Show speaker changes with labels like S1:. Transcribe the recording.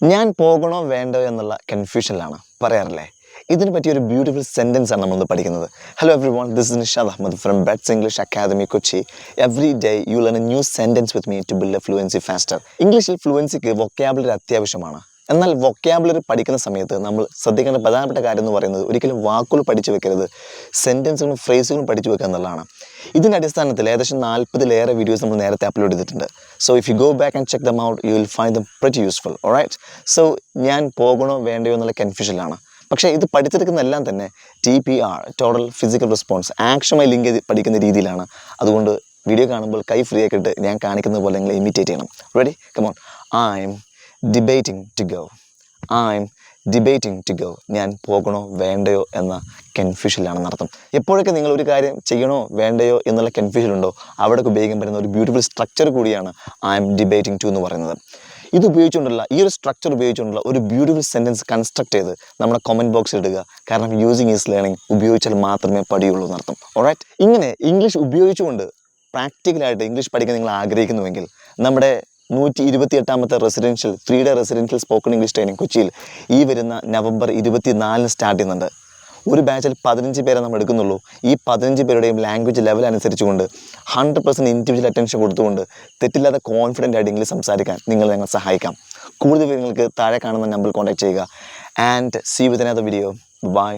S1: ഞാൻ പോകണോ വേണ്ടോ എന്നുള്ള കൺഫ്യൂഷനിലാണ് പറയാറില്ലേ. ഇതിനെ പറ്റിയ ഒരു ബ്യൂട്ടിഫുൾ സെൻറ്റൻസ് ആണ് നമ്മൾ പഠിക്കുന്നത്. Hello everyone, this is Nishad Ahmed from Betts English academy Kochi. Every day you learn a new sentence with me to build a fluency faster. ഇംഗ്ലീഷിൽ ഫ്ലുവൻസിക്ക് വൊക്കാബുലറി അത്യാവശ്യമാണ്. എന്നാൽ വൊക്കാബുലറി പഠിക്കുന്ന സമയത്ത് നമ്മൾ ശ്രദ്ധിക്കേണ്ട പ്രധാനപ്പെട്ട കാര്യം എന്ന് പറയുന്നത് ഒരിക്കലും വാക്കുകൾ പഠിച്ചു വെക്കരുത്, സെൻറ്റൻസുകളും ഫ്രേസുകളും പഠിച്ചു വെക്കുക എന്നുള്ളതാണ്. ഇതിൻ്റെ അടിസ്ഥാനത്തിൽ ഏകദേശം 40-ലേറെ വീഡിയോസ് നമ്മൾ നേരത്തെ അപ്ലോഡ് ചെയ്തിട്ടുണ്ട്. So if you go back and check them out you will find them pretty useful. Alright, so ഞാൻ പോകണോ വേണ്ടയോ എന്നുള്ള കൺഫ്യൂഷനിലാണ്. പക്ഷേ ഇത് പഠിച്ചെടുക്കുന്നതെല്ലാം തന്നെ TPR, ടോട്ടൽ ഫിസിക്കൽ റെസ്പോൺസ്, ആക്ഷനുമായി ലിങ്ക് ചെയ്ത് പഠിക്കുന്ന രീതിയിലാണ്. അതുകൊണ്ട് വീഡിയോ കാണുമ്പോൾ കൈ ഫ്രീ ആക്കി ഇട്ട് ഞാൻ കാണിക്കുന്നത് പോലെ നിങ്ങൾ ഇമിറ്റേറ്റ് ചെയ്യണം. Ready, come on. I'm debating to go. I'm debating to go. ഞാൻ പോകണോ വേണ്ടയോ എന്ന കൺഫ്യൂഷനിലാണെന്ന് അർത്ഥം. എപ്പോഴൊക്കെ നിങ്ങൾ ഒരു കാര്യം ചെയ്യണോ വേണ്ടയോ എന്നുള്ള കൺഫ്യൂഷൻ ഉണ്ടോ അവിടെയൊക്കെ ഉപയോഗിക്കാൻ പറ്റുന്ന ഒരു ബ്യൂട്ടിഫുൾ സ്ട്രക്ചർ കൂടിയാണ് I'm debating to എന്ന് പറയുന്നത്. ഇത് ഉപയോഗിച്ചുകൊണ്ടുള്ള ഈ ഒരു സ്ട്രക്ചർ ഉപയോഗിച്ചുകൊണ്ടുള്ള ഒരു ബ്യൂട്ടിഫുൾ സെൻറ്റൻസ് കൺസ്ട്രക്ട് ചെയ്ത് നമ്മുടെ കമൻറ്റ് ബോക്സിൽ ഇടുക. കാരണം യൂസിങ് ഈസ് ലേണിംഗ്, ഉപയോഗിച്ചാൽ മാത്രമേ പഠിയുള്ളൂ എന്നർത്ഥം. ഓൾറൈറ്റ്, ഇങ്ങനെ ഇംഗ്ലീഷ് ഉപയോഗിച്ചുകൊണ്ട് പ്രാക്ടിക്കലായിട്ട് ഇംഗ്ലീഷ് പഠിക്കാൻ നിങ്ങൾ ആഗ്രഹിക്കുന്നുവെങ്കിൽ നമ്മുടെ 128ാമത്തെ റെസിഡൻഷ്യൽ 3-ഡേ റെസിഡൻഷ്യൽ സ്പോക്കൺ ഇംഗ്ലീഷ് ട്രെയിനിങ് കൊച്ചിയിൽ ഈ വരുന്ന നവംബർ 24-ന് സ്റ്റാർട്ട് ചെയ്യുന്നുണ്ട്. ഒരു ബാച്ചിൽ 15 പേരെ നമ്മൾ എടുക്കുന്നുള്ളൂ. ഈ 15 പേരുടെയും ലാംഗ്വേജ് ലെവൽ അനുസരിച്ചുകൊണ്ട് 100% ഇൻഡിവിജ്വൽ അറ്റൻഷൻ കൊടുത്തുകൊണ്ട് തെറ്റില്ലാതെ കോൺഫിഡൻ്റ് ആയിട്ട് ഇംഗ്ലീഷ് സംസാരിക്കാൻ ഞങ്ങൾ സഹായിക്കാം. കൂടുതൽ വിവരങ്ങൾക്ക് താഴെ കാണുന്ന നമ്പറിൽ കോൺടാക്ട് ചെയ്യുക. And see you with another video. By.